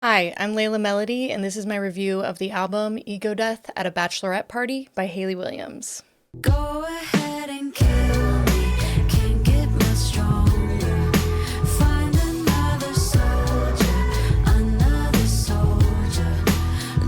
Hi, I'm Laila Melodie, and this is my review of the album Ego Death at a Bachelorette Party by Hayley Williams. Go ahead and kill me, can't get much stronger. Find another soldier.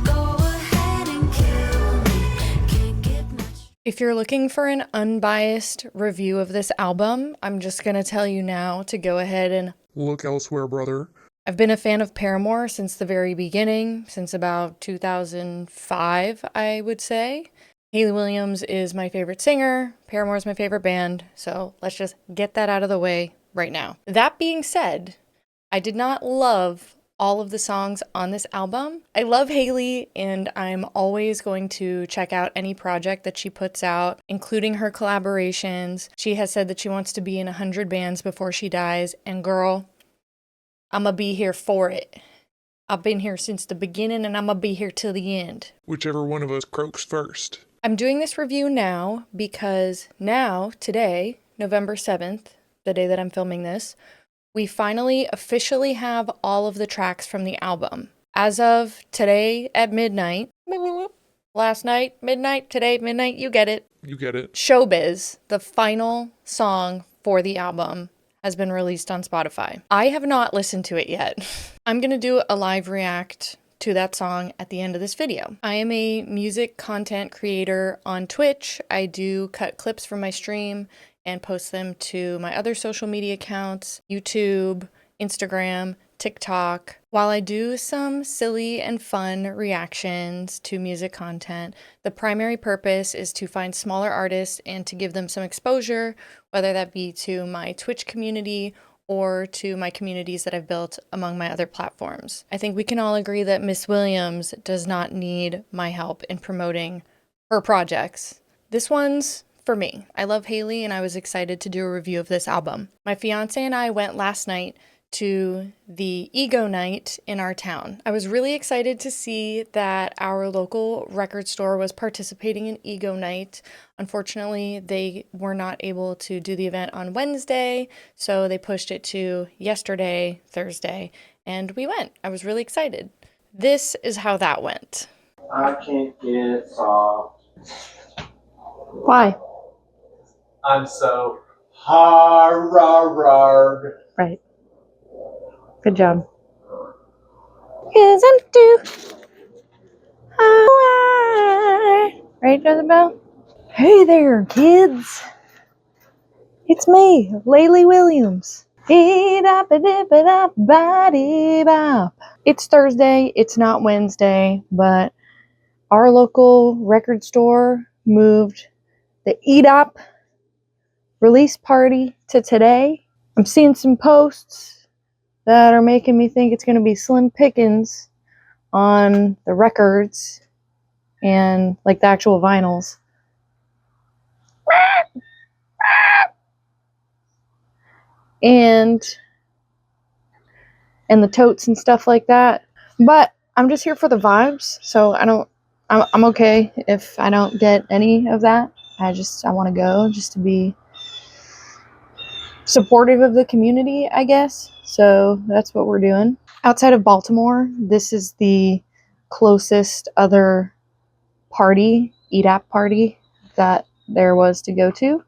Go ahead and kill me, can't get much. If you're looking for an unbiased review of this album, I'm just gonna tell you now to go ahead and look elsewhere, brother. I've been a fan of Paramore since the very beginning, since about 2005, I would say. Hayley Williams is my favorite singer, Paramore is my favorite band, so let's just get that out of the way right now. That being said, I did not love all of the songs on this album. I love Hayley, and I'm always going to check out any project that she puts out, including her collaborations. She has said that she wants to be in 100 bands before she dies, and girl, I'ma be here for it. I've been here since the beginning and I'ma be here till the end. Whichever one of us croaks first. I'm doing this review now because now, today, November 7th, the day that I'm filming this, we finally officially have all of the tracks from the album. As of today at midnight, last night, midnight, today, midnight, you get it. You get it. Showbiz, the final song for the album, has been released on Spotify. I have not listened to it yet. I'm gonna do a live react to that song at the end of this video. I am a music content creator on Twitch. I do cut clips from my stream and post them to my other social media accounts, YouTube, Instagram, TikTok. While I do some silly and fun reactions to music content, the primary purpose is to find smaller artists and to give them some exposure, whether that be to my Twitch community or to my communities that I've built among my other platforms. I think we can all agree that Miss Williams does not need my help in promoting her projects. This one's for me. I love Hayley and I was excited to do a review of this album. My fiancé and I went last night to the Ego Nite in our town. I was really excited to see that our local record store was participating in Ego Nite. Unfortunately, they were not able to do the event on Wednesday, so they pushed it to yesterday, Thursday, and we went. I was really excited. This is how that went. I can't get soft. Why? I'm so hard. Right. Good job. Cause I'm too hard. Right, Jezebel? Hey there, kids. It's me, Hayley Williams. It's Thursday, it's not Wednesday, but our local record store moved the EDAABP release party to today. I'm seeing some posts that are making me think it's going to be slim pickings on the records and like the actual vinyls. And the totes and stuff like that. But I'm just here for the vibes, so I'm okay if I don't get any of that. I want to go just to be supportive of the community, I guess. So that's what we're doing. Outside of Baltimore, this is the closest other party, EDAABP party, that there was to go to.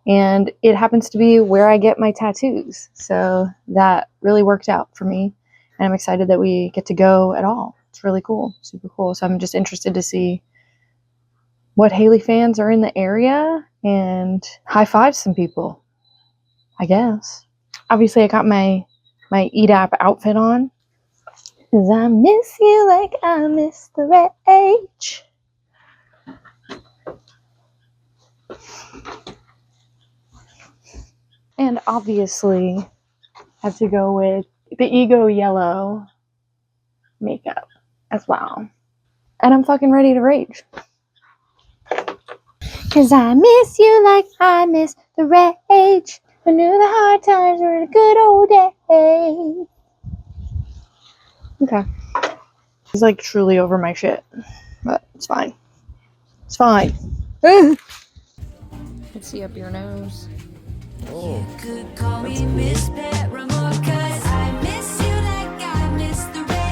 And it happens to be where I get my tattoos. So that really worked out for me. And I'm excited that we get to go at all. It's really cool, super cool. So I'm just interested to see what Hayley fans are in the area and high five some people, I guess. Obviously, I got my EDAABP outfit on. 'Cause I miss you like I miss the rage. And obviously, have to go with the Ego yellow makeup as well. And I'm fucking ready to rage. 'Cause I miss you like I miss the rage. I knew the hard times were the good old days. Okay. It's like truly over my shit. But it's fine. It's fine. Let's see up your nose. Oh. You could call me Miss Paramore, 'cause I miss you like I miss the rain.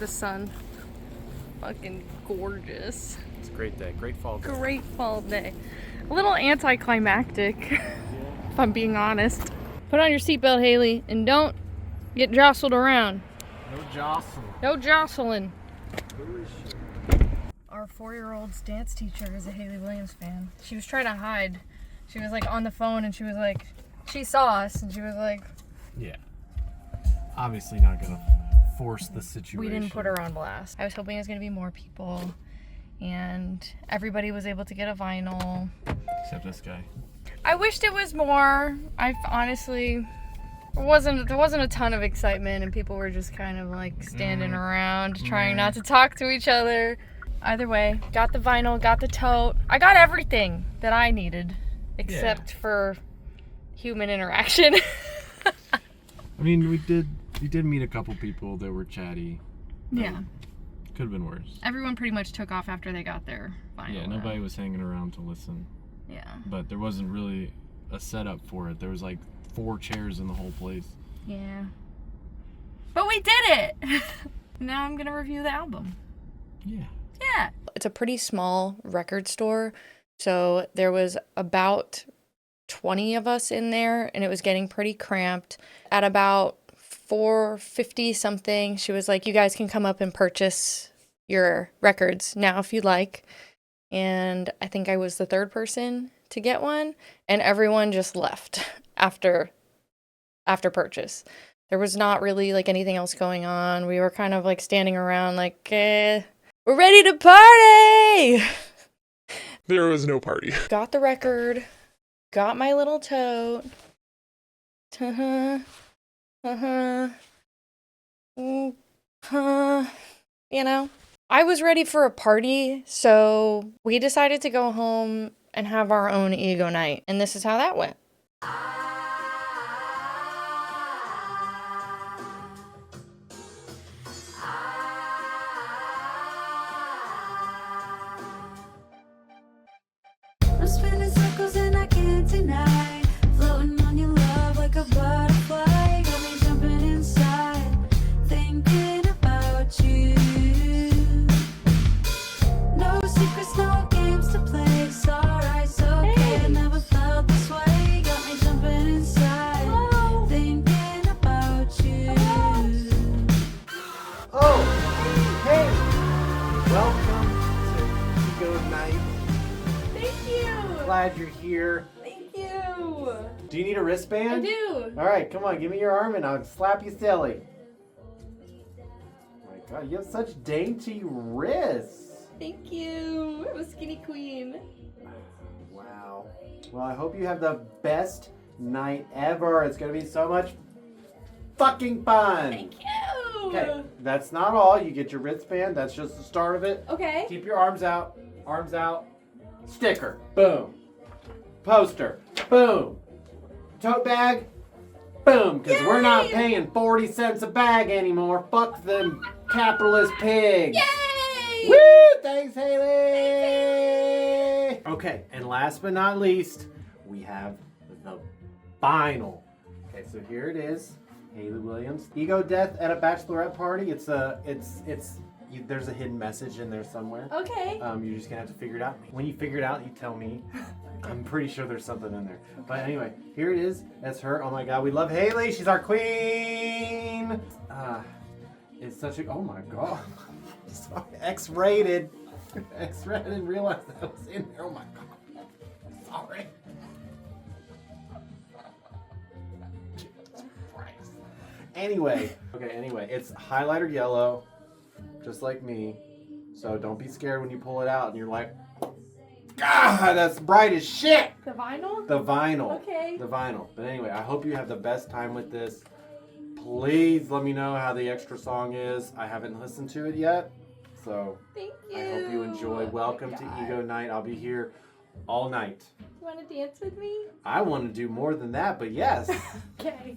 the sun. Fucking gorgeous. It's a great day. Great fall day. Great fall day. A little anticlimactic, if I'm being honest. Put on your seatbelt, Hayley, and don't get jostled around. No jostling. No jostling. Our 4-year-old's dance teacher is a Hayley Williams fan. She was trying to hide. She was like on the phone and she was like, she saw us and she was like, Yeah. Obviously not gonna force the situation. we didn't put her on blast. I was hoping it was gonna be more people and everybody was able to get a vinyl. Except this guy. I wished it was more. I honestly there wasn't a ton of excitement and people were just kind of like standing around trying not to talk to each other. Either way, got the vinyl, got the tote. I got everything that I needed except for human interaction. I mean, we did meet a couple people that were chatty. Yeah. Could have been worse. Everyone pretty much took off after they got their vinyl. Yeah, nobody was hanging around to listen. Yeah. But there wasn't really a setup for it. There was like 4 chairs in the whole place. Yeah. But we did it! Now I'm gonna review the album. Yeah. Yeah. It's a pretty small record store, so there was about 20 of us in there, and it was getting pretty cramped. At about 4:50 something, she was like, you guys can come up and purchase your records now if you'd like. And I think I was the 3rd person to get one, and everyone just left after purchase. There was not really like anything else going on. We were kind of like standing around like, we're ready to party! There was no party. Got the record, got my little tote. You know, I was ready for a party, so we decided to go home and have our own Ego Nite, and this is how that went. I'm spinning circles and I can't deny. Floating on your love like a butterfly. Got me jumping inside, thinking about you. No secrets, no games to play. It's alright, it's okay. I never felt this way. Got me jumping inside, thinking about you. Oh! Hey! Welcome to Ego Nite. Thank you! Glad you're here. Thank you! Do you need a wristband? I do! Alright, come on, give me your arm and I'll slap you silly. Oh my god, you have such dainty wrists. Thank you! I'm a skinny queen. Wow. Well, I hope you have the best night ever. It's gonna be so much fucking fun. Thank you! Okay, that's not all. You get your wristband. That's just the start of it. Okay. Keep your arms out. Arms out. Sticker. Boom. Poster. Boom. Tote bag. Boom. Because we're not paying 40 cents a bag anymore. Fuck them capitalist pigs. Yay! Woo! Thanks, Hayley! Okay, and last but not least, we have the vinyl. Okay, so here it is. Hayley Williams. Ego Death at a Bachelorette Party. There's a hidden message in there somewhere. Okay. You're just gonna have to figure it out. When you figure it out, you tell me. I'm pretty sure there's something in there. But anyway, here it is. That's her. Oh my god, we love Hayley. She's our queen. It's such a, oh my god. Sorry, X-rated. X-rated. I didn't realize that was in there. Oh my god. Sorry. Jesus Christ. Anyway, it's highlighter yellow, just like me. So don't be scared when you pull it out and you're like, God, that's bright as shit. The vinyl? The vinyl. Okay. The vinyl. But anyway, I hope you have the best time with this. Please let me know how the extra song is. I haven't listened to it yet. So Thank you. I hope you enjoy. Welcome to Ego Nite. I'll be here all night. You want to dance with me? I want to do more than that, but yes. Okay.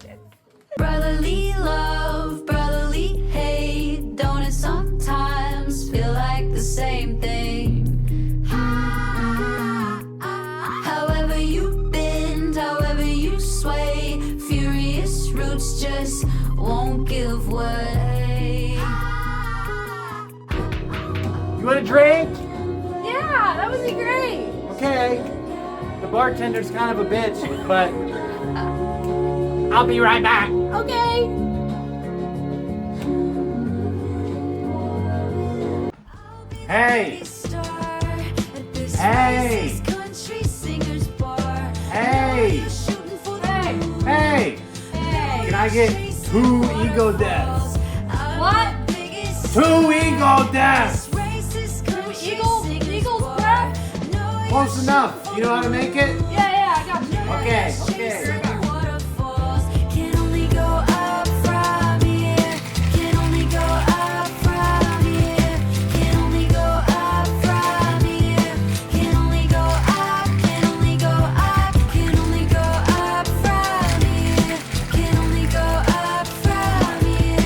Brotherly love, brotherly hate. Don't it sometimes feel like the same thing? However you bend, however you sway, furious roots just won't give way. okay. The bartender's kind of a bitch, but I'll be right back. Okay. Hey! Hey! Hey! Hey! Can I get 2 ego deaths? What? 2 ego deaths! Eagle's breath? Close enough. You know how to make it? Yeah, I got you. Okay. Can only go up from here. Can only go up from here. Can only go up from here. Can only go up. Can only go up. Can only go up from here. Can only go up from here.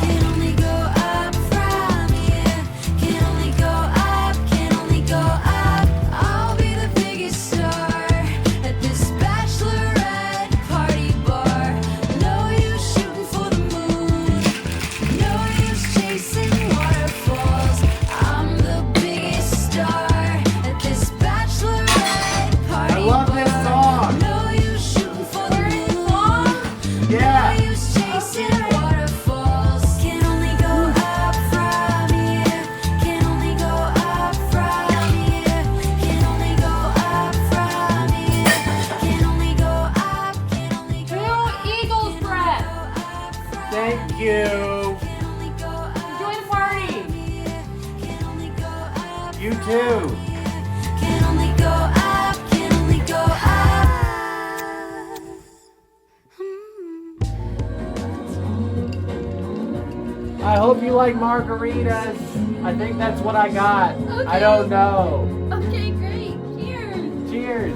Can only go up from here. Can only go up. Can only go up. I'll be the biggest star at this bachelorette party bar. No use shooting for the moon. No use chasing waterfalls. I'm the biggest star at this bachelorette party I love this bar. song. No use shooting for the moon. Yeah. No use chasing waterfalls. Can only go up from here. Can only go up from here. Can only go up from here. Can only go up. Can only go up. 2 eagle's breath. Thank you. Can only go up. Enjoy the party. Can only go up. You too. Can only go up. Can only go up. I hope you like margaritas. I think that's what I got. I don't know. Okay, great. Cheers. Cheers.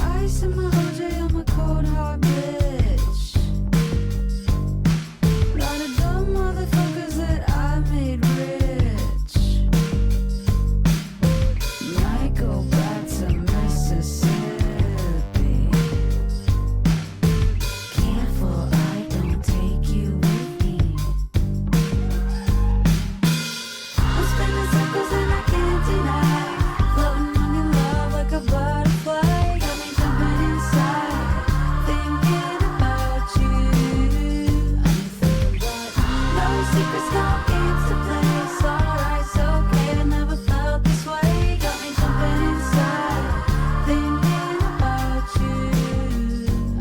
Ice in my OJ, I'm a cold hard bitch. Lot of dumb motherfuckers that I made rich. Might go back to Mississippi. Careful, I don't take you with me. I'm spinning circles and I can't deny. Floating on your love like a butterfly. Got me jumping inside, thinking about you. I'm thinking about no secrets, no games to play. It's alright, it's okay. I never felt this way. Got me jumping inside, thinking about you.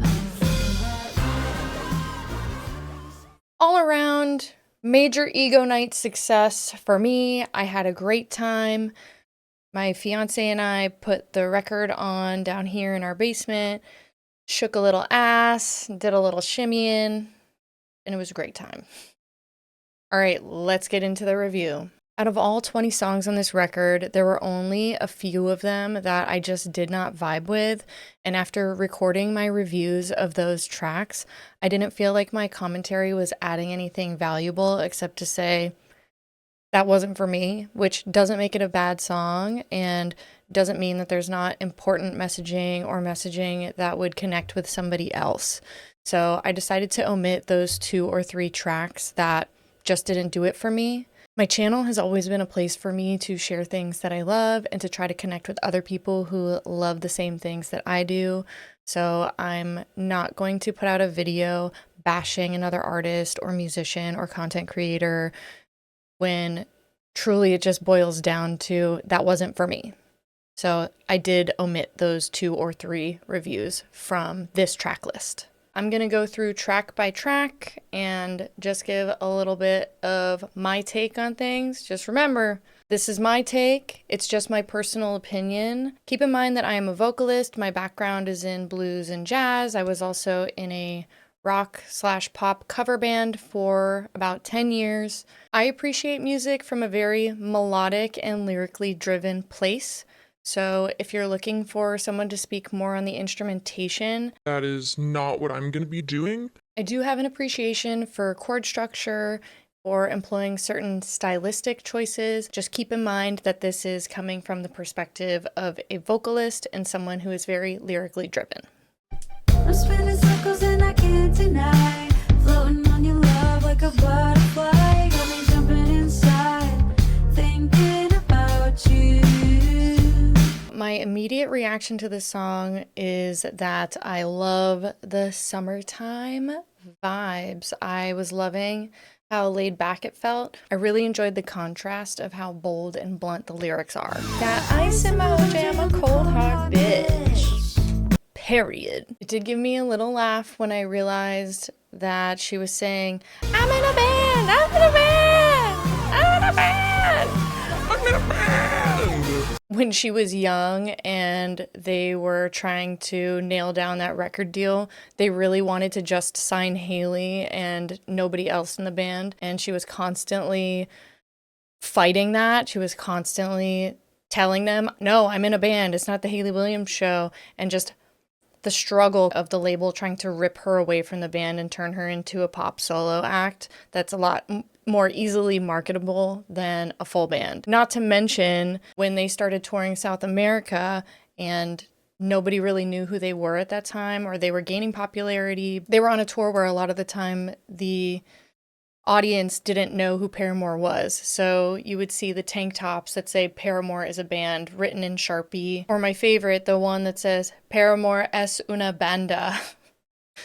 I'm thinking about All around, major Ego Nite success for me. I had a great time. My fiance and I put the record on down here in our basement, shook a little ass, did a little shimmying, and it was a great time. All right, let's get into the review. Out of all 20 songs on this record, there were only a few of them that I just did not vibe with, and after recording my reviews of those tracks, I didn't feel like my commentary was adding anything valuable except to say that wasn't for me, which doesn't make it a bad song and doesn't mean that there's not important messaging or messaging that would connect with somebody else. So I decided to omit those 2 or 3 tracks that just didn't do it for me. My channel has always been a place for me to share things that I love and to try to connect with other people who love the same things that I do. So I'm not going to put out a video bashing another artist or musician or content creator when truly it just boils down to that wasn't for me. So I did omit those 2 or 3 reviews from this track list. I'm going to go through track by track and just give a little bit of my take on things. Just remember, this is my take. It's just my personal opinion. Keep in mind that I am a vocalist. My background is in blues and jazz. I was also in a rock/pop cover band for about 10 years. I appreciate music from a very melodic and lyrically driven place. So if you're looking for someone to speak more on the instrumentation, That is not what I'm going to be doing. I do have an appreciation for chord structure or employing certain stylistic choices. Just keep in mind that this is coming from the perspective of a vocalist and someone who is very lyrically driven. I'm spinning circles and I can't deny. Floating on your love like a butterfly. My immediate reaction to this song is that I love the summertime vibes. I was loving how laid back it felt. I really enjoyed the contrast of how bold and blunt the lyrics are. That IIMOJ, I'm a cold hard bitch. Period. It did give me a little laugh when I realized that she was saying, I'm in a band, I'm in a band, I'm in a band, I'm in a band. When she was young and they were trying to nail down that record deal, they really wanted to just sign Hayley and nobody else in the band. And she was constantly fighting that. She was constantly telling them, no, I'm in a band. It's not the Hayley Williams show. And just the struggle of the label trying to rip her away from the band and turn her into a pop solo act that's a lot more easily marketable than a full band. Not to mention when they started touring South America and nobody really knew who they were at that time, or they were gaining popularity. They were on a tour where a lot of the time the audience didn't know who Paramore was. So you would see the tank tops that say Paramore is a band written in Sharpie. Or my favorite, the one that says Paramore es una banda,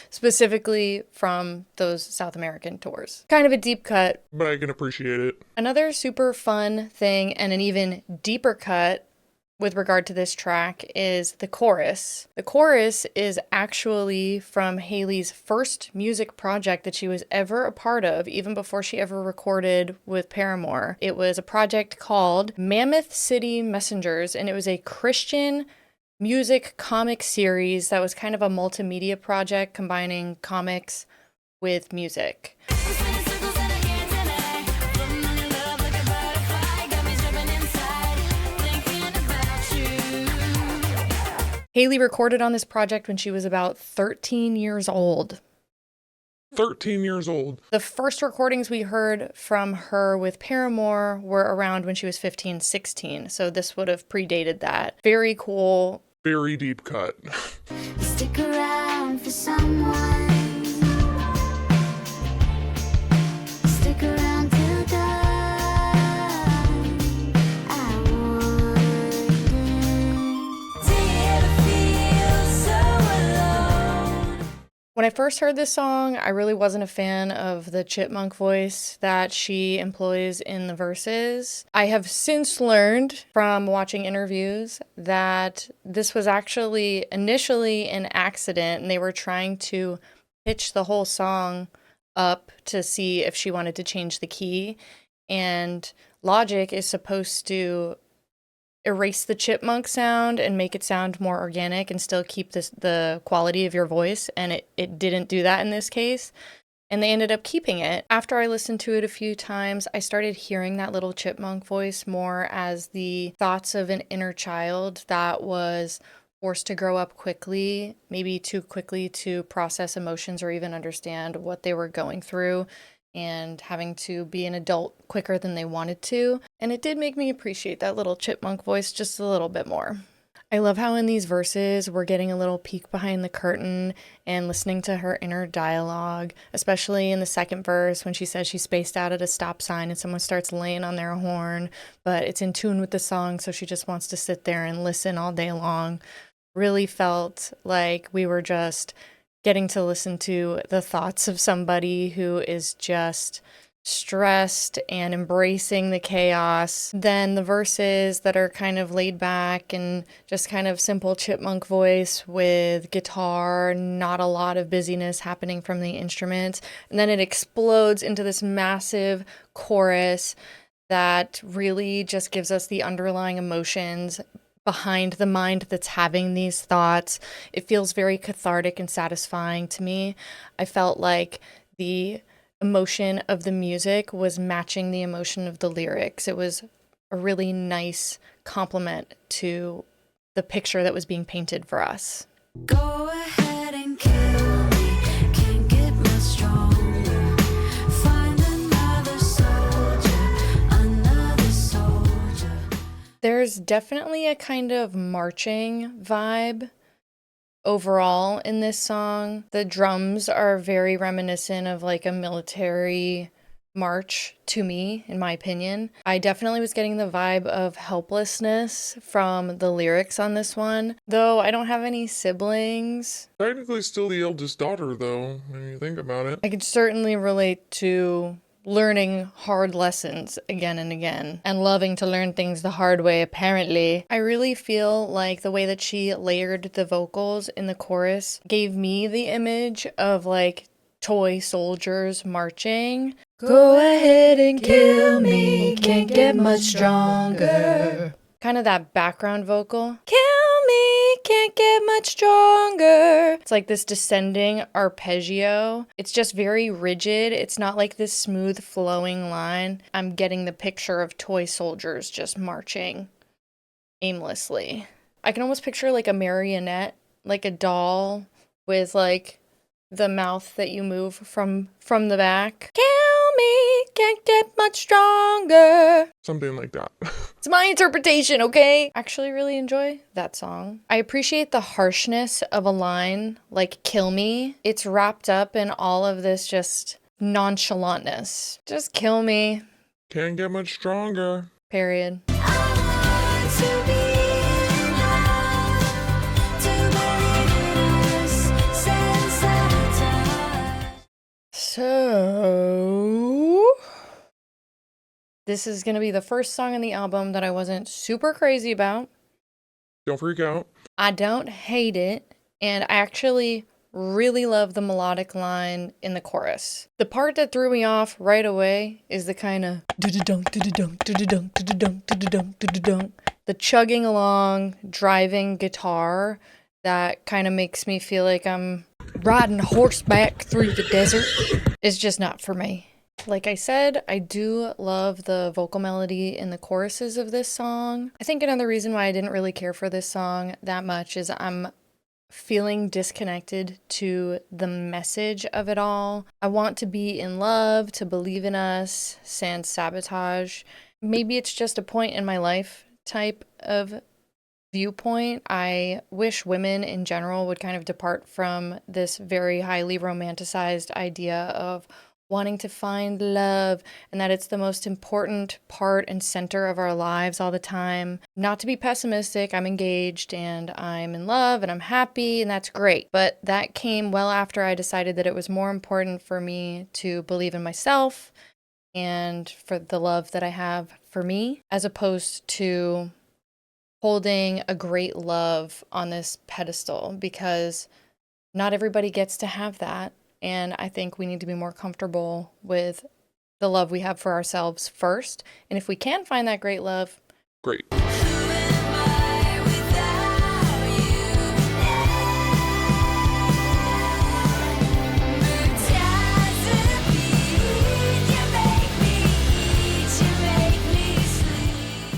specifically from those South American tours. Kind of a deep cut. But I can appreciate it. Another super fun thing and an even deeper cut with regard to this track is the chorus. The chorus is actually from Hayley's first music project that she was ever a part of, even before she ever recorded with Paramore. It was a project called Mammoth City Messengers, and it was a Christian music comic series that was kind of a multimedia project combining comics with music. Hayley recorded on this project when she was about 13 years old. 13 years old. The first recordings we heard from her with Paramore were around when she was 15, 16, so this would have predated that. Very cool. Very deep cut. Stick around for someone. Stick around till dawn. I wonder, do you ever feel so alone? When I first heard this song, I really wasn't a fan of the chipmunk voice that she employs in the verses. I have since learned from watching interviews that this was actually initially an accident, and they were trying to pitch the whole song up to see if she wanted to change the key. And Logic is supposed to erase the chipmunk sound and make it sound more organic and still keep the quality of your voice, and it didn't do that in this case, and they ended up keeping it. After I listened to it a few times, I started hearing that little chipmunk voice more as the thoughts of an inner child that was forced to grow up quickly, maybe too quickly to process emotions or even understand what they were going through, and having to be an adult quicker than they wanted to. And it did make me appreciate that little chipmunk voice just a little bit more. I love how in these verses we're getting a little peek behind the curtain and listening to her inner dialogue, especially in the second verse when she says she spaced out at a stop sign and someone starts laying on their horn, but it's in tune with the song, so she just wants to sit there and listen all day long. Really felt like we were just getting to listen to the thoughts of somebody who is just stressed and embracing the chaos. Then the verses that are kind of laid back and just kind of simple chipmunk voice with guitar, not a lot of busyness happening from the instruments. And then it explodes into this massive chorus that really just gives us the underlying emotions behind the mind that's having these thoughts. It feels very cathartic and satisfying to me. I felt like the emotion of the music was matching the emotion of the lyrics. It was a really nice compliment to the picture that was being painted for us. Go ahead and kill me. Can't get much stronger. Find another soldier, another soldier. There's definitely a kind of marching vibe overall in this song. The drums are very reminiscent of like a military march to me, in my opinion. I definitely was getting the vibe of helplessness from the lyrics on this one, though I don't have any siblings. Technically still the eldest daughter, though, when you think about it. I could certainly relate to learning hard lessons again and again and loving to learn things the hard way, apparently. I really feel like the way that she layered the vocals in the chorus gave me the image of like toy soldiers marching. Go ahead and kill me, can't get much stronger. Kind of that background vocal. Kill me, can't get much stronger. It's like this descending arpeggio. It's just very rigid. It's not like this smooth flowing line. I'm getting the picture of toy soldiers just marching aimlessly. I can almost picture like a marionette, like a doll with like the mouth that you move from the back. Kill me, can't get much stronger. Something like that. It's my interpretation, okay? I actually really enjoy that song. I appreciate the harshness of a line like kill me. It's wrapped up in all of this just nonchalantness. Just kill me, Can't get much stronger. period. I want to be enough to believe in us, sense So, this is gonna be the first song on the album that I wasn't super crazy about. Don't freak out. I don't hate it, and I actually really love the melodic line in the chorus. The part that threw me off right away is the kind of the chugging along, driving guitar that kind of makes me feel like I'm riding horseback through the desert. It's just not for me. Like I said, I do love the vocal melody in the choruses of this song. I think another reason why I didn't really care for this song that much is I'm feeling disconnected to the message of it all. I want to be in love, to believe in us, sans sabotage. Maybe it's just a point in my life type of viewpoint. I wish women in general would kind of depart from this very highly romanticized idea of wanting to find love and that it's the most important part and center of our lives all the time. Not to be pessimistic, I'm engaged and I'm in love and I'm happy and that's great. But that came well after I decided that it was more important for me to believe in myself and for the love that I have for me, as opposed to holding a great love on this pedestal, because not everybody gets to have that. And I think we need to be more comfortable with the love we have for ourselves first. And if we can find that great love, Great. Who am I without you? Mirtazapine, you make me eat, you make me sleep.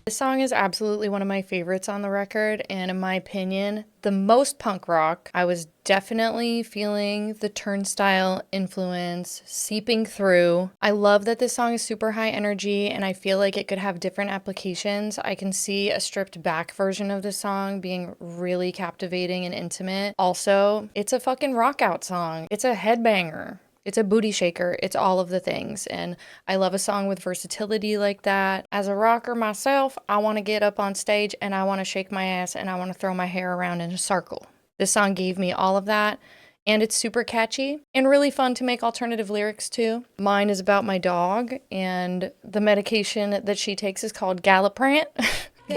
this song is absolutely one of my favorites on the record. And in my opinion, the most punk rock. I was definitely feeling the Turnstile influence seeping through. I love that this song is super high energy and I feel like it could have different applications. I can see a stripped back version of this song being really captivating and intimate. Also, it's a fucking rock out song. It's a headbanger. It's a booty shaker. It's all of the things. And I love a song with versatility like that. As a rocker myself, I want to get up on stage and I want to shake my ass and I want to throw my hair around in a circle. This song gave me all of that. And it's super catchy and really fun to make alternative lyrics to. Mine is about my dog, and the medication that she takes is called Galliprant. Galliprant,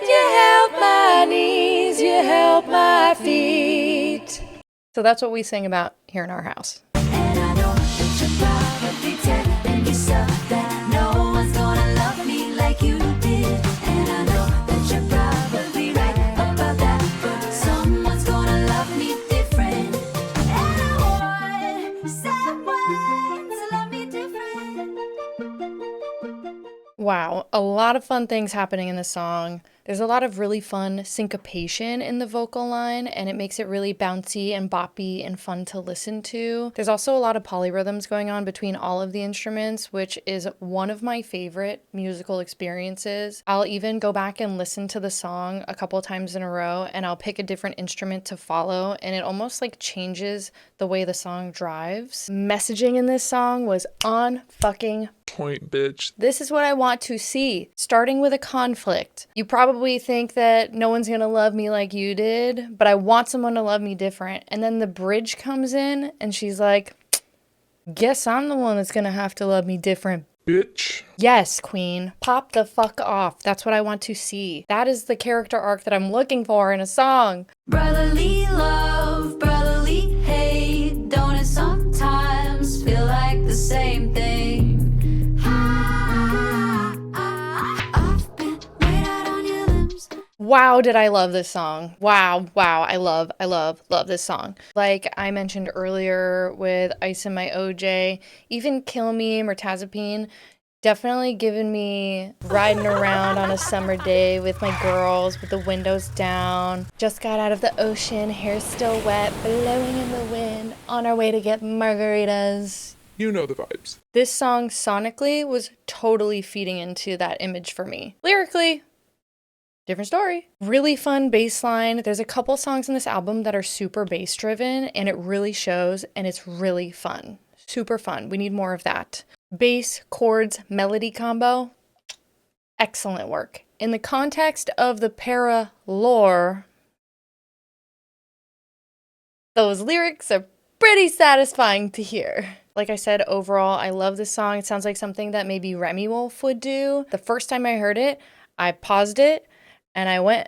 you help my knees, you help my feet. So that's what we sing about here in our house. And I know that you're probably telling yourself that no one's gonna love me like you did. And I know that you're probably right about that, but someone's gonna love me different. And I want someone to love me different. Wow, a lot of fun things happening in this song. There's a lot of really fun syncopation in the vocal line, and it makes it really bouncy and boppy and fun to listen to. There's also a lot of polyrhythms going on between all of the instruments, which is one of my favorite musical experiences. I'll even go back and listen to the song a couple times in a row, and I'll pick a different instrument to follow, and it almost like changes the way the song drives. Messaging in this song was on fucking Point, bitch. this is what I want to see, starting with a conflict. You probably think that no one's gonna love me like you did, but I want someone to love me different. And then the bridge comes in and she's like, guess I'm the one that's gonna have to love me different. Bitch. Yes, queen. Pop the fuck off. That's what I want to see. That is the character arc that I'm looking for in a song. Brotherly love, brotherly hate. Don't it sometimes feel like the same thing? I've been laid out on your limbs. Wow, did I love this song. Wow, I love this song. Like I mentioned earlier with IIMOJ, even Kill Me, Mirtazapine, definitely given me riding around on a summer day with my girls with the windows down. Just got out of the ocean, hair still wet, blowing in the wind, on our way to get margaritas. You know the vibes. This song sonically was totally feeding into that image for me. Lyrically, different story. Really fun bass line. There's a couple songs in this album that are super bass driven and it really shows and it's really fun. Super fun. We need more of that. Bass, chords, melody combo. Excellent work. In the context of the para lore, those lyrics are pretty satisfying to hear. Like I said, overall, I love this song. It sounds like something that maybe Remy Wolf would do. The first time I heard it, I paused it and I went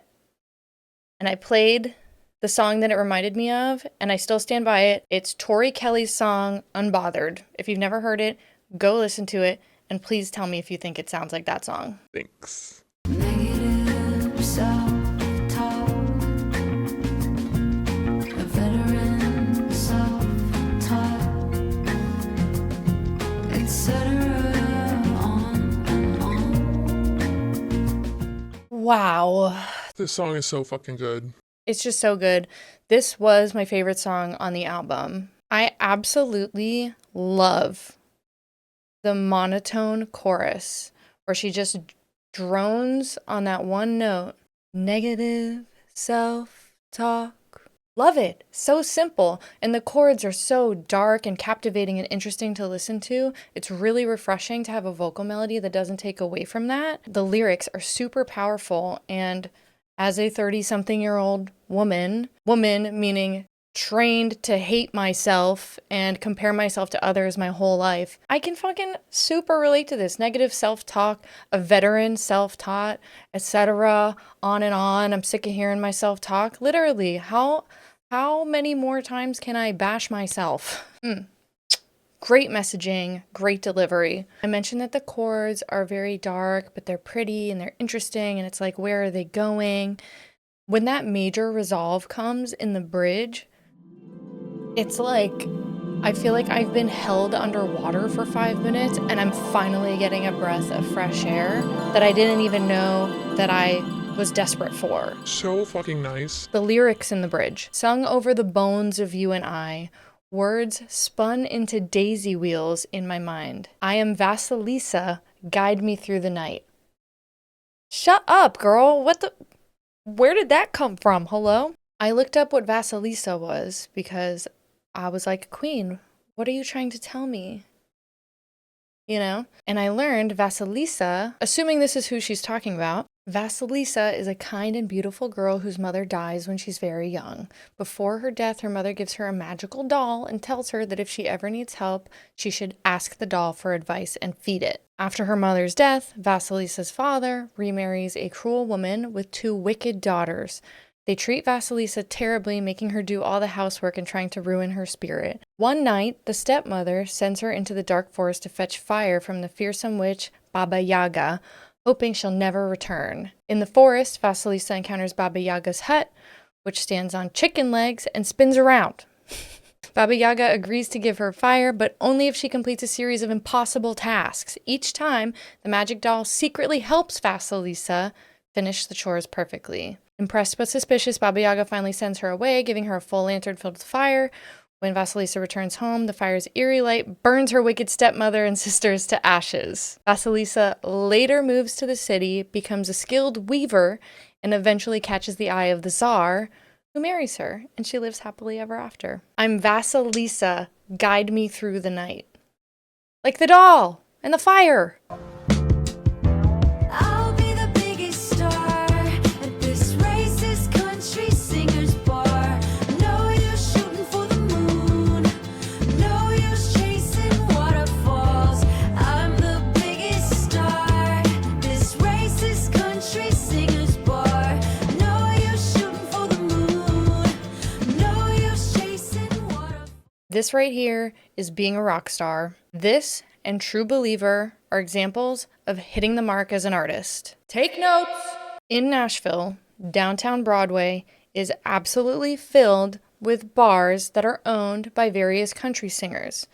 and I played the song that it reminded me of, and I still stand by it. It's Tori Kelly's song, Unbothered. If you've never heard it, go listen to it, and please tell me if you think it sounds like that song. Thanks. Negative self-talk, a veteran self-taught, etc. On and on. Wow. This song is so fucking good. It's just so good. This was my favorite song on the album. I absolutely love the monotone chorus where she just drones on that one note. Negative self-talk. Love it. So simple. And the chords are so dark and captivating and interesting to listen to. It's really refreshing to have a vocal melody that doesn't take away from that. The lyrics are super powerful, and as a 30-something-year-old woman meaning trained to hate myself and compare myself to others my whole life, I can fucking super relate to this. Negative self-talk, a veteran self-taught, etc. On and on. I'm sick of hearing myself talk. Literally, how many more times can I bash myself? Great messaging, great delivery. I mentioned that the chords are very dark, but they're pretty and they're interesting, and it's like, where are they going? When that major resolve comes in the bridge, it's like, I feel like I've been held underwater for 5 minutes and I'm finally getting a breath of fresh air that I didn't even know that I was desperate for. So fucking nice. The lyrics in the bridge, sung over the bones of you and I, words spun into daisy wheels in my mind. I am Vasilisa, guide me through the night. Shut up, girl. Where did that come from? Hello? I looked up what Vasilisa was because I was like, Queen, what are you trying to tell me? You know? And I learned Vasilisa, assuming this is who she's talking about, Vasilisa is a kind and beautiful girl whose mother dies when she's very young. Before her death, her mother gives her a magical doll and tells her that if she ever needs help, she should ask the doll for advice and feed it. After her mother's death, Vasilisa's father remarries a cruel woman with 2 wicked daughters. They treat Vasilisa terribly, making her do all the housework and trying to ruin her spirit. One night, the stepmother sends her into the dark forest to fetch fire from the fearsome witch Baba Yaga, hoping she'll never return. In the forest, Vasilisa encounters Baba Yaga's hut, which stands on chicken legs and spins around. Baba Yaga agrees to give her fire, but only if she completes a series of impossible tasks. Each time, the magic doll secretly helps Vasilisa finish the chores perfectly. Impressed but suspicious, Baba Yaga finally sends her away, giving her a full lantern filled with fire. When Vasilisa returns home, the fire's eerie light burns her wicked stepmother and sisters to ashes. Vasilisa later moves to the city, becomes a skilled weaver, and eventually catches the eye of the Tsar, who marries her, and she lives happily ever after. I'm Vasilisa, guide me through the night. Like the doll and the fire. I'll be the biggest star at this racist country singers bar. No use shooting for the moon, no use chasing waterfalls. I'm the biggest star at this racist country singers bar. No use shooting for the moon, no use chasing waterfalls. This right here is being a rock star. This and True Believer are examples of hitting the mark as an artist. Take notes! In Nashville, downtown Broadway is absolutely filled with bars that are owned by various country singers.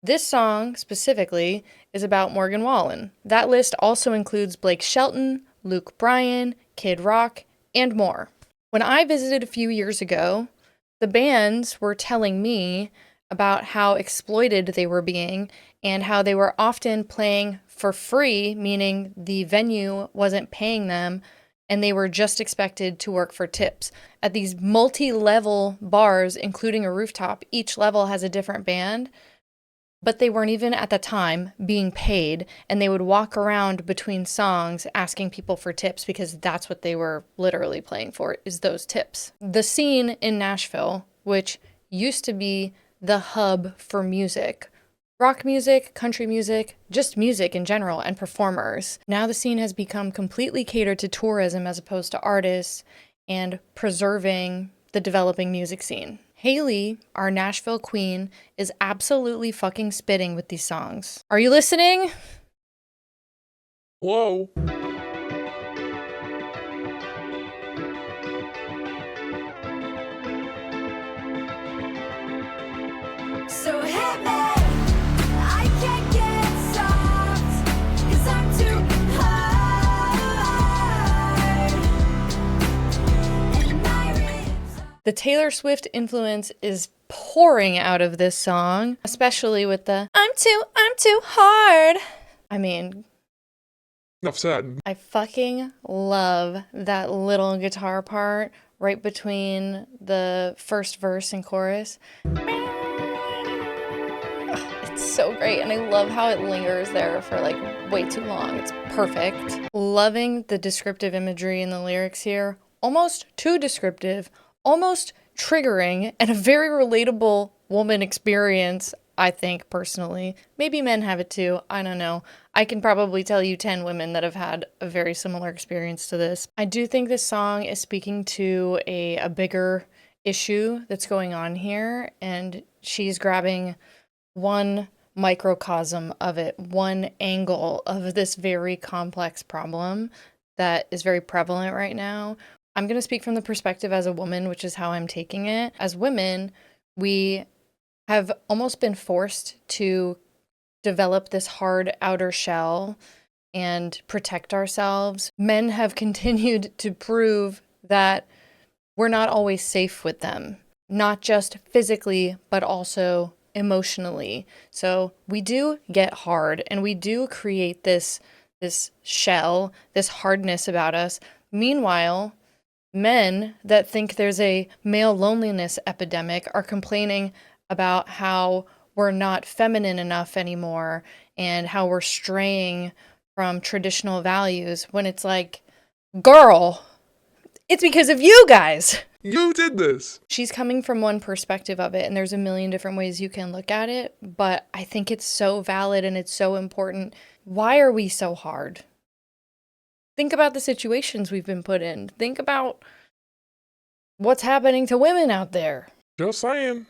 This song, specifically, is about Morgan Wallen. That list also includes Blake Shelton, Luke Bryan, Kid Rock, and more. When I visited a few years ago, the bands were telling me about how exploited they were being and how they were often playing for free, meaning the venue wasn't paying them and they were just expected to work for tips. At these multi-level bars, including a rooftop, each level has a different band, but they weren't even at the time being paid, and they would walk around between songs asking people for tips because that's what they were literally playing for, is those tips. The scene in Nashville, which used to be the hub for music, rock music, country music, just music in general, and performers. Now the scene has become completely catered to tourism as opposed to artists and preserving the developing music scene. Hayley, our Nashville queen, is absolutely fucking spitting with these songs. Are you listening? Whoa. So hit me, I can't get soft, 'cause I'm too hard. And my ribs. The Taylor Swift influence is pouring out of this song, especially with the I'm too hard. I mean, Enough said. I fucking love that little guitar part right between the first verse and chorus. It's so great, and I love how it lingers there for like way too long. It's perfect. Loving the descriptive imagery in the lyrics here. Almost too descriptive, almost triggering, and a very relatable woman experience, I think, personally. Maybe men have it too. I don't know. I can probably tell you 10 women that have had a very similar experience to this. I do think this song is speaking to a bigger issue that's going on here, and she's grabbing one microcosm of it, one angle of this very complex problem that is very prevalent right now. I'm going to speak from the perspective as a woman, which is how I'm taking it. As women, we have almost been forced to develop this hard outer shell and protect ourselves. Men have continued to prove that we're not always safe with them, not just physically, but also emotionally. So we do get hard, and we do create this shell, this hardness about us. Meanwhile, men that think there's a male loneliness epidemic are complaining about how we're not feminine enough anymore and how we're straying from traditional values, when it's like, girl, it's because of you guys. You did this. She's coming from one perspective of it, and there's a million different ways you can look at it, but I think it's so valid and it's so important. Why are we so hard? Think about the situations we've been put in. Think about what's happening to women out there. Just saying.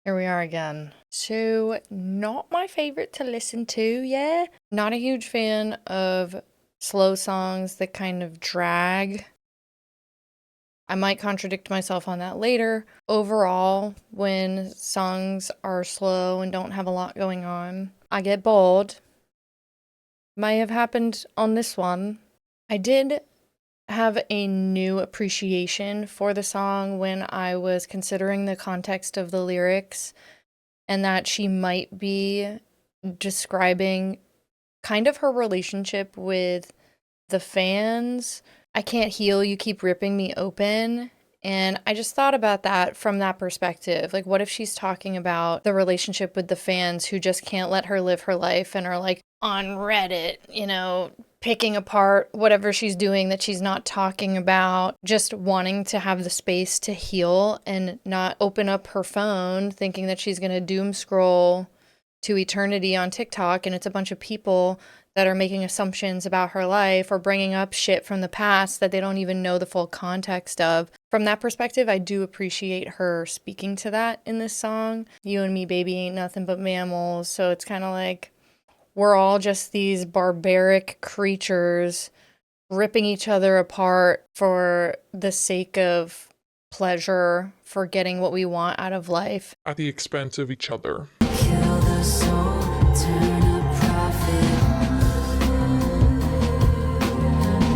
Here we are again. So, not my favorite to listen to, yeah? Not a huge fan of slow songs that kind of drag. I might contradict myself on that later. Overall, when songs are slow and don't have a lot going on, I get bored. Might have happened on this one. I did have a new appreciation for the song when I was considering the context of the lyrics, and that she might be describing kind of her relationship with the fans. I can't heal, you keep ripping me open. And I just thought about that from that perspective. Like, what if she's talking about the relationship with the fans who just can't let her live her life and are like on Reddit, you know, picking apart whatever she's doing that she's not talking about, just wanting to have the space to heal and not open up her phone thinking that she's going to doom scroll to eternity on TikTok and it's a bunch of people that are making assumptions about her life or bringing up shit from the past that they don't even know the full context of. From that perspective, I do appreciate her speaking to that in this song. You and me, baby, ain't nothing but mammals. So it's kind of like we're all just these barbaric creatures ripping each other apart for the sake of pleasure, for getting what we want out of life. At the expense of each other. Kill the soul, turn a profit.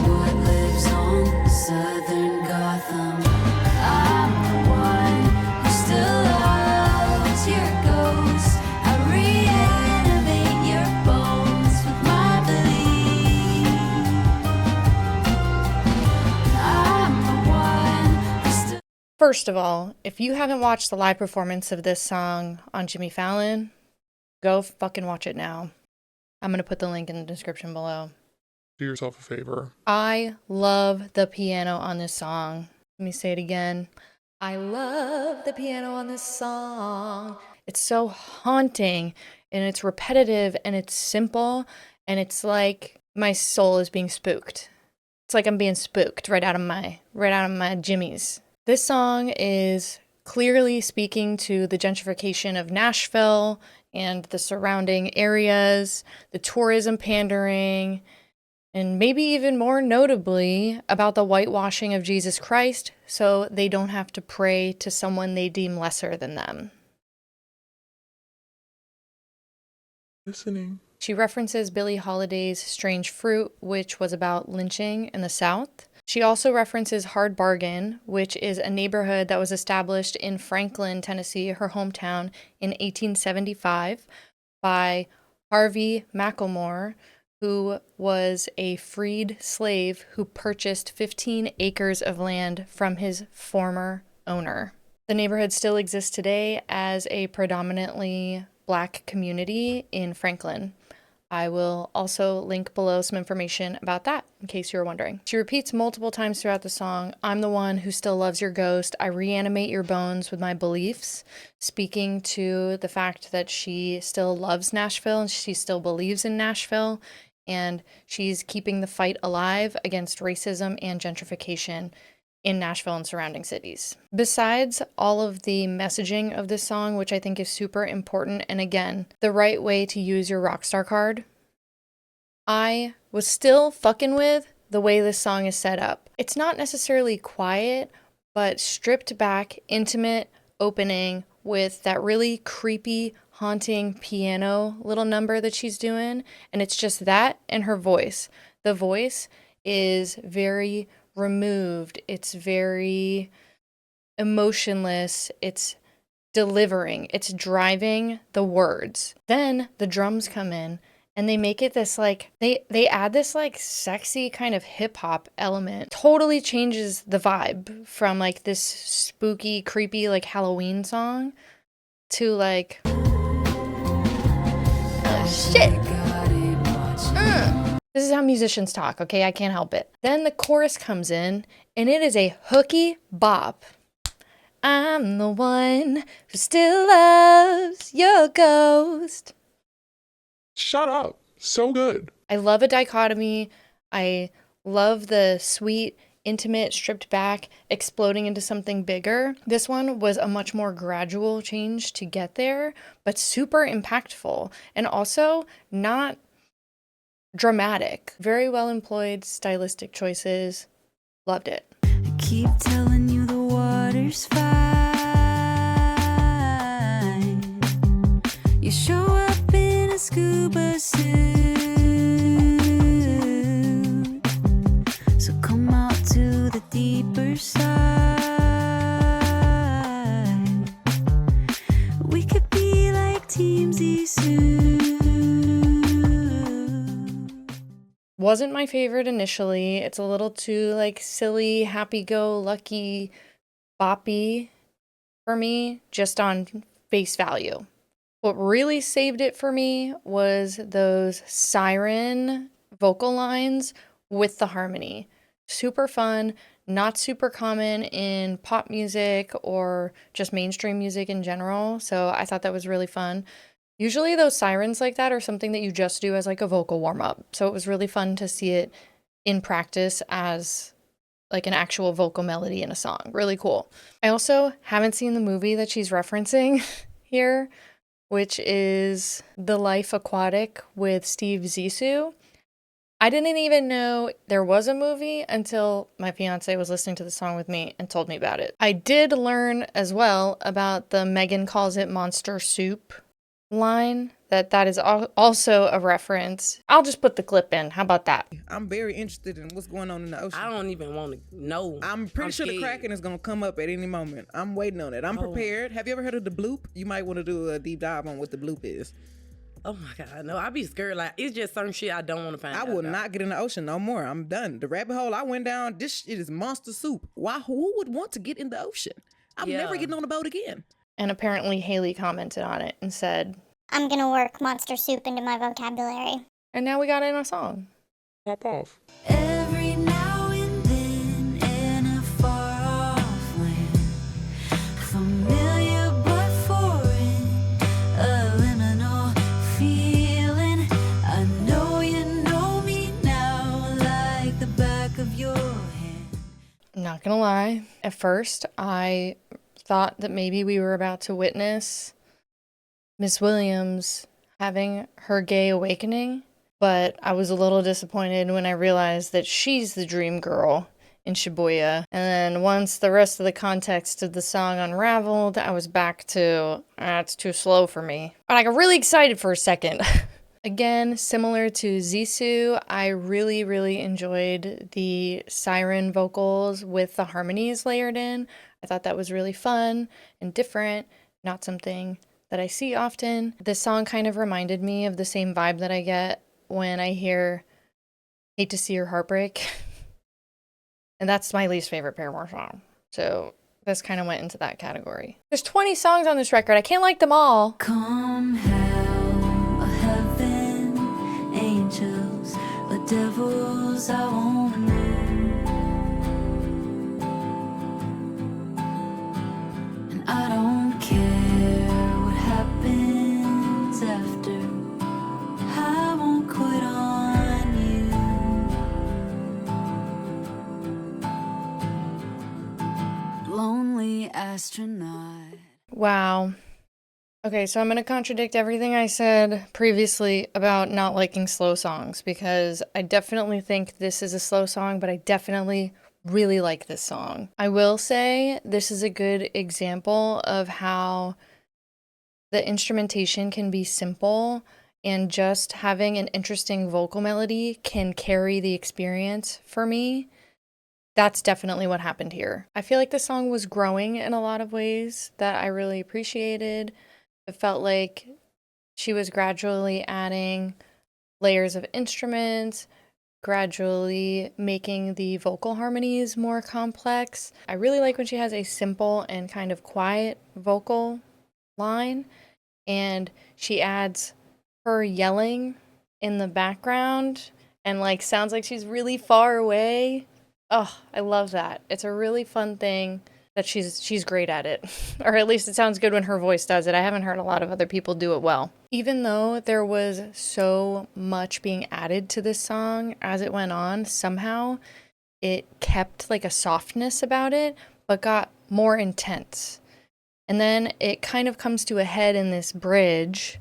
What lives on Southern Gotham? I'm the one who still loves your ghost. I reanimate your bones with my belief. I'm the one who still. First of all, if you haven't watched the live performance of this song on Jimmy Fallon, go fucking watch it now. I'm going to put the link in the description below. Do yourself a favor. I love the piano on this song. Let me say it again. I love the piano on this song. It's so haunting and it's repetitive and it's simple and it's like my soul is being spooked. It's like I'm being spooked right out of my jimmies. This song is clearly speaking to the gentrification of Nashville and the surrounding areas, the tourism pandering, and maybe even more notably about the whitewashing of Jesus Christ so they don't have to pray to someone they deem lesser than them. Listening. She references Billie Holiday's Strange Fruit, which was about lynching in the South. She also references Hard Bargain, which is a neighborhood that was established in Franklin, Tennessee, her hometown, in 1875 by Harvey Macklemore, who was a freed slave who purchased 15 acres of land from his former owner. The neighborhood still exists today as a predominantly Black community in Franklin. I will also link below some information about that in case you're wondering. She repeats multiple times throughout the song, I'm the one who still loves your ghost. I reanimate your bones with my beliefs, speaking to the fact that she still loves Nashville and she still believes in Nashville, and she's keeping the fight alive against racism and gentrification in Nashville and surrounding cities. Besides all of the messaging of this song, which I think is super important, and again, the right way to use your rockstar card, I was still fucking with the way this song is set up. It's not necessarily quiet, but stripped back, intimate opening with that really creepy, haunting piano little number that she's doing, and it's just that and her voice. The voice is very removed, it's very emotionless, it's delivering, it's driving the words. Then the drums come in and they make it this like, they add this like sexy kind of hip hop element. Totally changes the vibe from like this spooky, creepy like Halloween song to like, oh shit. This is how musicians talk, okay? I can't help it. Then the chorus comes in, and it is a hooky bop. I'm the one who still loves your ghost. Shut up. So good. I love a dichotomy. I love the sweet intimate, stripped back, exploding into something bigger. This one was a much more gradual change to get there, but super impactful and also not dramatic. Very well employed stylistic choices. Loved it. I keep telling you the water's fine. You show up in a scuba suit. So come out to the deeper side. We could be like Team Zissou. Wasn't my favorite initially. It's a little too like silly, happy-go-lucky, boppy for me, just on face value. What really saved it for me was those siren vocal lines with the harmony. Super fun, not super common in pop music or just mainstream music in general. So I thought that was really fun. Usually those sirens like that are something that you just do as like a vocal warm-up. So it was really fun to see it in practice as like an actual vocal melody in a song. Really cool. I also haven't seen the movie that she's referencing here, which is The Life Aquatic with Steve Zissou. I didn't even know there was a movie until my fiance was listening to the song with me and told me about it. I did learn as well about the Megan calls it monster soup line, that is also a reference. I'll just put the clip in. How about that? I'm very interested in what's going on in the ocean. I don't even want to know. I'm pretty sure the scared. Kraken is going to come up at any moment. I'm waiting on it. I'm prepared. Have you ever heard of the bloop? You might want to do a deep dive on what the bloop is. Oh my God, no, I be scared. Like, it's just certain shit I don't want to find I out will about. not get in the ocean no more. I'm done. The rabbit hole I went down, this shit is monster soup. Why? Who would want to get in the ocean? I'm never Yeah. getting on a boat again. And apparently Hayley commented on it and said, I'm gonna work monster soup into my vocabulary. and now we got it in a song. Pop off. Every now and then in a far off land, familiar but foreign, a liminal feeling. I know you know me now like the back of your hand. Not gonna lie, at first I thought that maybe we were about to witness Miss Williams having her gay awakening, but I was a little disappointed when I realized that she's the dream girl in Shibuya. And then once the rest of the context of the song unraveled, I was back to, it's too slow for me. But I got really excited for a second. Again, similar to Zissou, I really, really enjoyed the siren vocals with the harmonies layered in. I thought that was really fun and different, not something that I see often. This song kind of reminded me of the same vibe that I get when I hear Hate to See Your Heartbreak. And that's my least favorite Paramore song. So this kind of went into that category. There's 20 songs on this record. I can't like them all. Come hell or heaven, angels or devils, I wanna know. And I don't care what happens after, I won't quit on you. Lonely astronaut. Wow. Okay, so I'm going to contradict everything I said previously about not liking slow songs, because I definitely think this is a slow song, but I definitely really like this song. I will say this is a good example of how the instrumentation can be simple and just having an interesting vocal melody can carry the experience for me. That's definitely what happened here. I feel like the song was growing in a lot of ways that I really appreciated. It felt like she was gradually adding layers of instruments, gradually making the vocal harmonies more complex. I really like when she has a simple and kind of quiet vocal line, and she adds her yelling in the background and like sounds like she's really far away. Oh, I love that. It's a really fun thing that she's great at it. Or at least it sounds good when her voice does it. I haven't heard a lot of other people do it well. Even though there was so much being added to this song as it went on, somehow it kept like a softness about it, but got more intense. And then it kind of comes to a head in this bridge.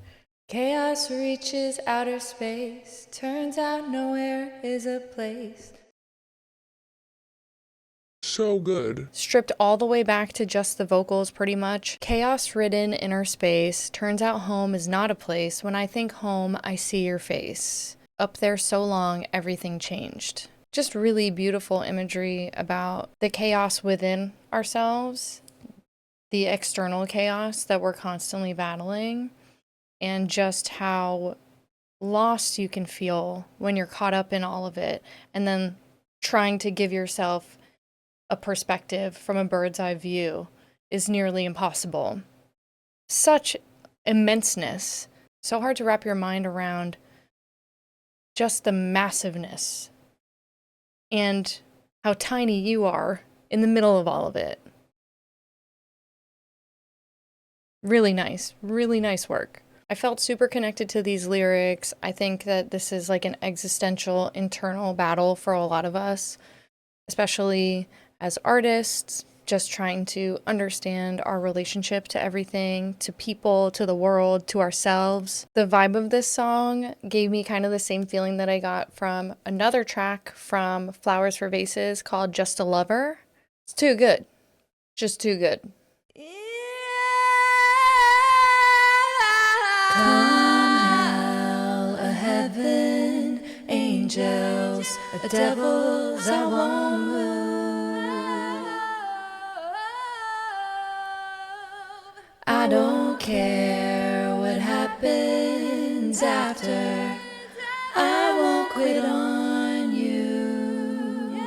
Chaos reaches outer space, turns out nowhere is a place. So good. Stripped all the way back to just the vocals pretty much. Chaos-ridden inner space, turns out home is not a place. When I think home, I see your face. Up there so long, everything changed. Just really beautiful imagery about the chaos within ourselves, the external chaos that we're constantly battling, and just how lost you can feel when you're caught up in all of it, and then trying to give yourself a perspective from a bird's eye view is nearly impossible. Such immenseness, so hard to wrap your mind around just the massiveness and how tiny you are in the middle of all of it. Really nice work. I felt super connected to these lyrics. I think that this is like an existential internal battle for a lot of us, especially as artists, just trying to understand our relationship to everything, to people, to the world, to ourselves. The vibe of this song gave me kind of the same feeling that I got from another track from Flowers for Vases called Just a Lover. It's too good. Just too good. Come hell, a heaven, angels, a devils I won't move. I don't care what happens after, I won't quit on you.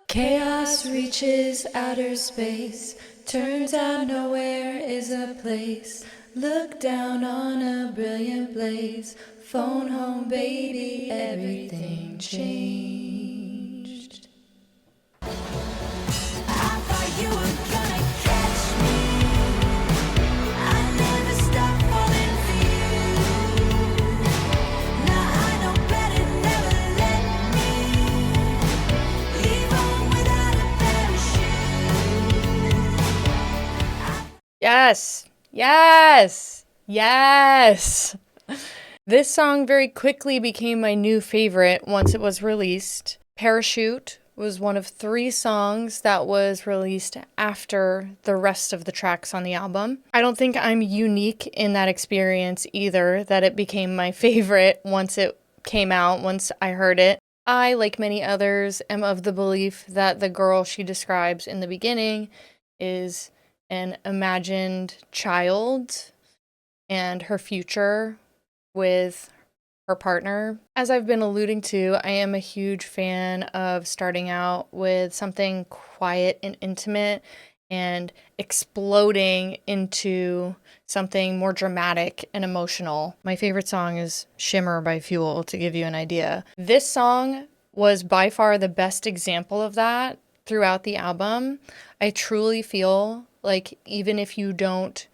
Chaos reaches outer space, turns out nowhere is a place. Look down on a brilliant blaze, phone home baby, everything changed. I thought you were gonna catch me. I never stopped falling for you. Now I know better, never let me leave home without a parachute. Yes. This song very quickly became my new favorite once it was released. Parachute was one of 3 songs that was released after the rest of the tracks on the album. I don't think I'm unique in that experience either, that it became my favorite once it came out, once I heard it. I, like many others, am of the belief that the girl she describes in the beginning is an imagined child and her future with her partner. As I've been alluding to, I am a huge fan of starting out with something quiet and intimate and exploding into something more dramatic and emotional. My favorite song is Shimmer by Fuel, to give you an idea. This song was by far the best example of that throughout the album. I truly feel like even if you don't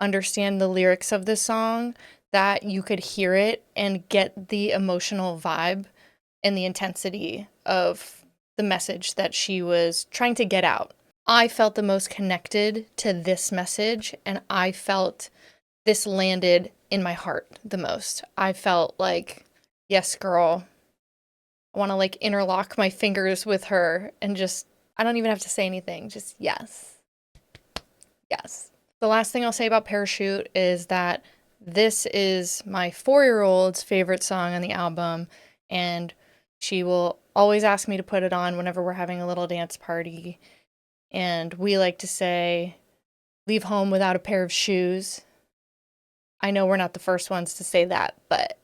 understand the lyrics of this song, that you could hear it and get the emotional vibe and the intensity of the message that she was trying to get out. I felt the most connected to this message, and I felt this landed in my heart the most. I felt like, yes, girl, I want to like interlock my fingers with her and just, I don't even have to say anything, just yes. Yes. The last thing I'll say about Parachute is that this is my 4-year-old's favorite song on the album, and she will always ask me to put it on whenever we're having a little dance party. And we like to say, leave home without a pair of shoes. I know we're not the first ones to say that, but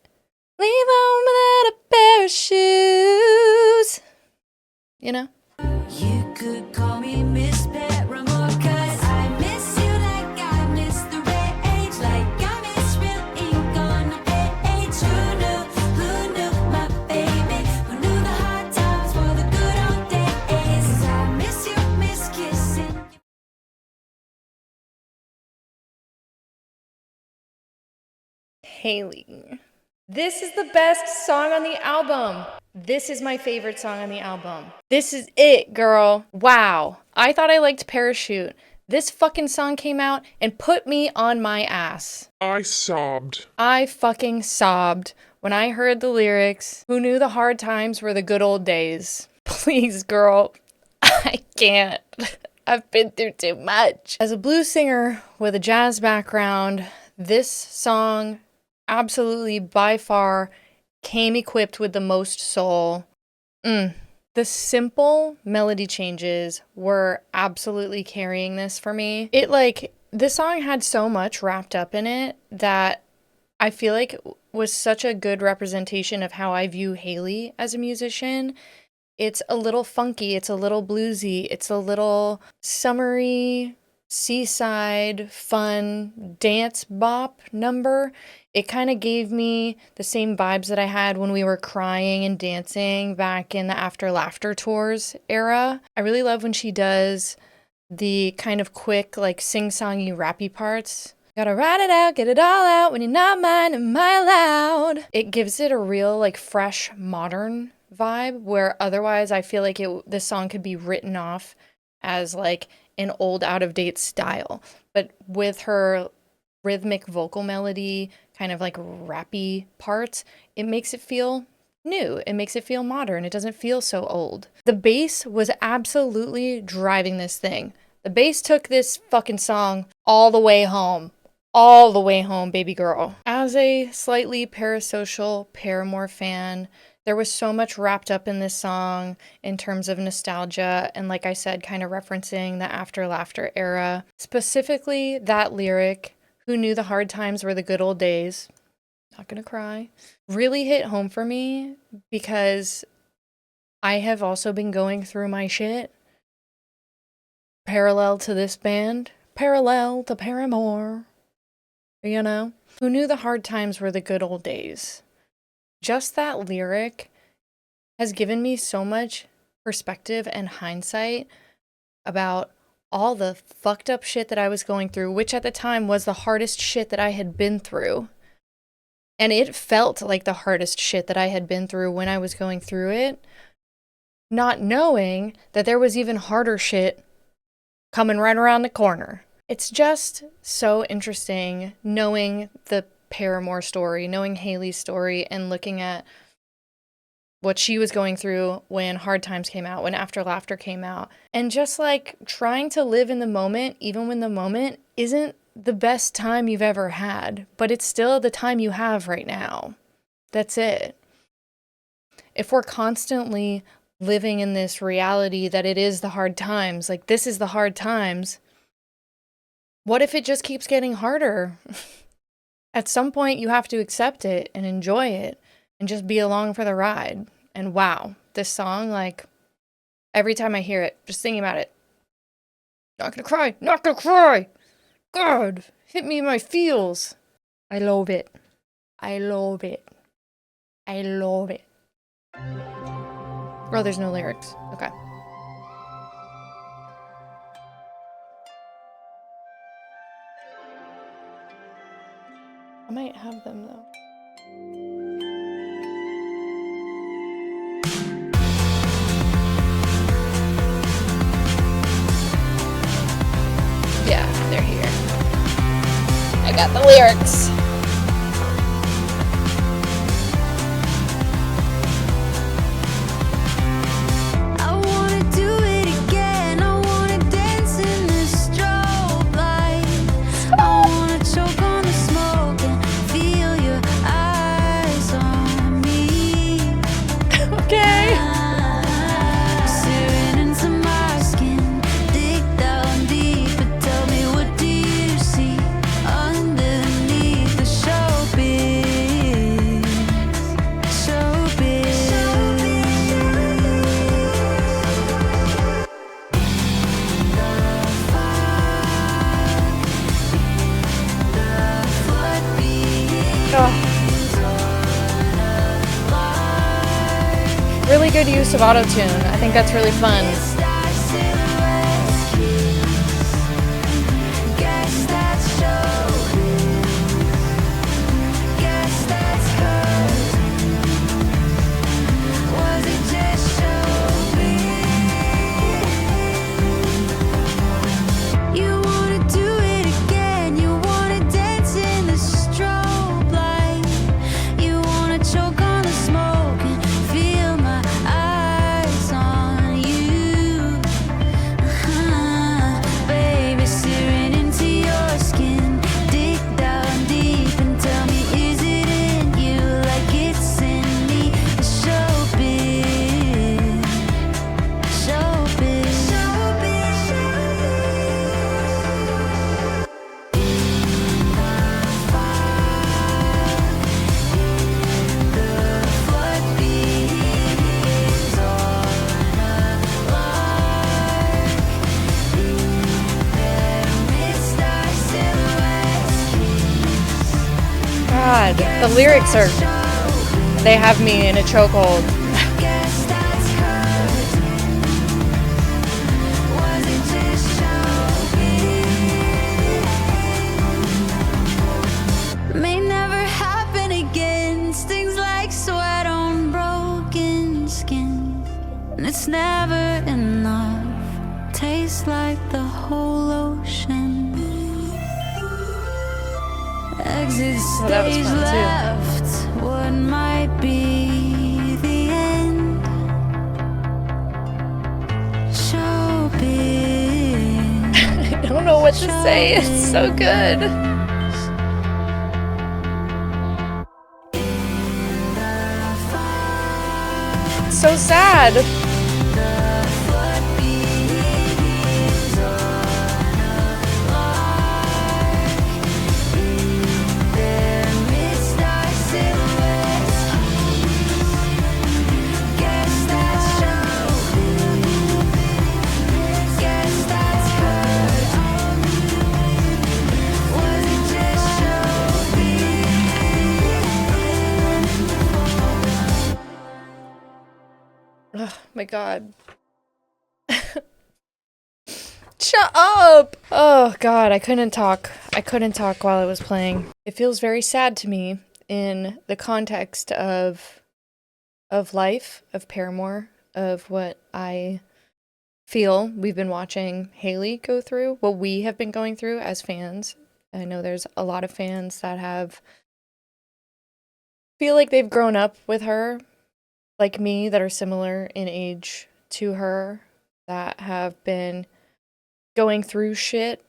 leave home without a pair of shoes. You know? You could call me Miss Paramore, 'cause I miss you like I miss the rage, like I miss real ink on the page. Who knew my baby? Who knew the hard times for the good old days? 'Cause I miss you, miss kissing. Hayley. This is the best song on the album. This is my favorite song on the album. This is it, girl. Wow. I thought I liked Parachute. This fucking song came out and put me on my ass. I sobbed. I fucking sobbed when I heard the lyrics. Who knew the hard times were the good old days? Please, girl. I can't. I've been through too much. As a blues singer with a jazz background, this song absolutely by far came equipped with the most soul. The simple melody changes were absolutely carrying this for me. This song had so much wrapped up in it that I feel like was such a good representation of how I view Hayley as a musician. It's a little funky, it's a little bluesy, it's a little summery, seaside, fun, dance bop number. It kind of gave me the same vibes that I had when we were crying and dancing back in the After Laughter tours era. I really love when she does the kind of quick, like sing-songy, rappy parts. Gotta write it out, get it all out, when you're not mine, am I loud? It gives it a real, like, fresh, modern vibe, where otherwise I feel like this song could be written off as, like, an old, out-of-date style. But with her rhythmic vocal melody, kind of like rappy parts, it makes it feel new. It makes it feel modern. It doesn't feel so old. The bass was absolutely driving this thing. The bass took this fucking song all the way home. All the way home, baby girl. As a slightly parasocial Paramore fan, there was so much wrapped up in this song in terms of nostalgia and, like I said, kind of referencing the After Laughter era. Specifically, that lyric, who knew the hard times were the good old days, not gonna cry, really hit home for me because I have also been going through my shit parallel to this band, parallel to Paramore, you know? Who knew the hard times were the good old days? Just that lyric has given me so much perspective and hindsight about all the fucked up shit that I was going through, which at the time was the hardest shit that I had been through. And it felt like the hardest shit that I had been through when I was going through it, not knowing that there was even harder shit coming right around the corner. It's just so interesting knowing the Paramore story, knowing Hayley's story, and looking at what she was going through when Hard Times came out, when After Laughter came out, and just like trying to live in the moment, even when the moment isn't the best time you've ever had, but it's still the time you have right now. That's it. If we're constantly living in this reality that it is the hard times, like this is the hard times, what if it just keeps getting harder? At some point, you have to accept it and enjoy it and just be along for the ride. And wow, this song, like, every time I hear it, just thinking about it, not gonna cry, not gonna cry. God, hit me in my feels. I love it. I love it. I love it. Oh, there's no lyrics. Okay. I might have them though. Yeah, they're here. I got the lyrics. I wanna do it again. I wanna dance in the strobe light. I wanna choke on the smoke and feel your eyes on me. Okay. Staring into my skin, dig down deep, but tell me, what do you see underneath the showbiz? Showbiz. Really good use of auto-tune. I think that's really fun. Guess that's showbiz. Guess that's her. sad. The lyrics are, they have me in a chokehold. Guess that's 'cause was it just showbiz? May never happen again. Stings like sweat on broken skin. And it's never enough. Tastes like the whole ocean. Exit Oh, that was stage fun, too. left. What might be the end? Showbiz. I don't know what to say. It's so good. It's so sad. Oh my god. Shut up! Oh god, I couldn't talk. I couldn't talk while it was playing. It feels very sad to me in the context of life, of Paramore, of what I feel we've been watching Hayley go through, what we have been going through as fans. I know there's a lot of fans that feel like they've grown up with her, like me, that are similar in age to her, that have been going through shit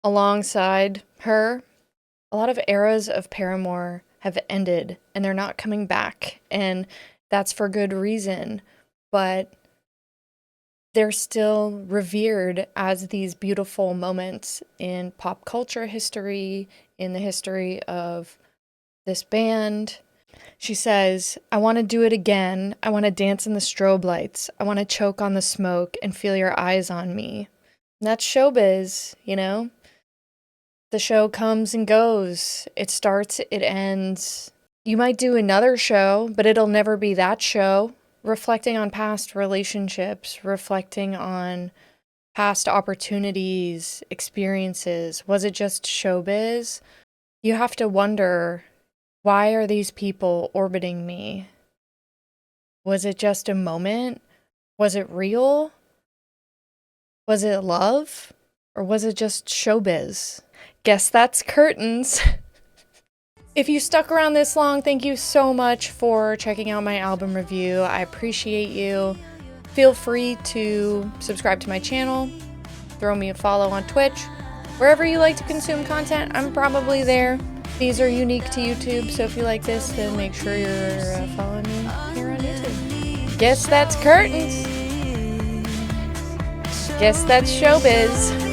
alongside her. A lot of eras of Paramore have ended and they're not coming back, and that's for good reason, but they're still revered as these beautiful moments in pop culture history, in the history of this band. She says, I want to do it again. I want to dance in the strobe lights. I want to choke on the smoke and feel your eyes on me. And that's showbiz, you know? The show comes and goes. It starts, it ends. You might do another show, but it'll never be that show. Reflecting on past relationships, reflecting on past opportunities, experiences. Was it just showbiz? You have to wonder, why are these people orbiting me? Was it just a moment? Was it real? Was it love? Or was it just showbiz? Guess that's curtains. If you stuck around this long, thank you so much for checking out my album review. I appreciate you. Feel free to subscribe to my channel, throw me a follow on Twitch. Wherever you like to consume content, I'm probably there. These are unique to YouTube, so if you like this, then make sure you're following me here on YouTube. Guess that's curtains. Guess that's showbiz.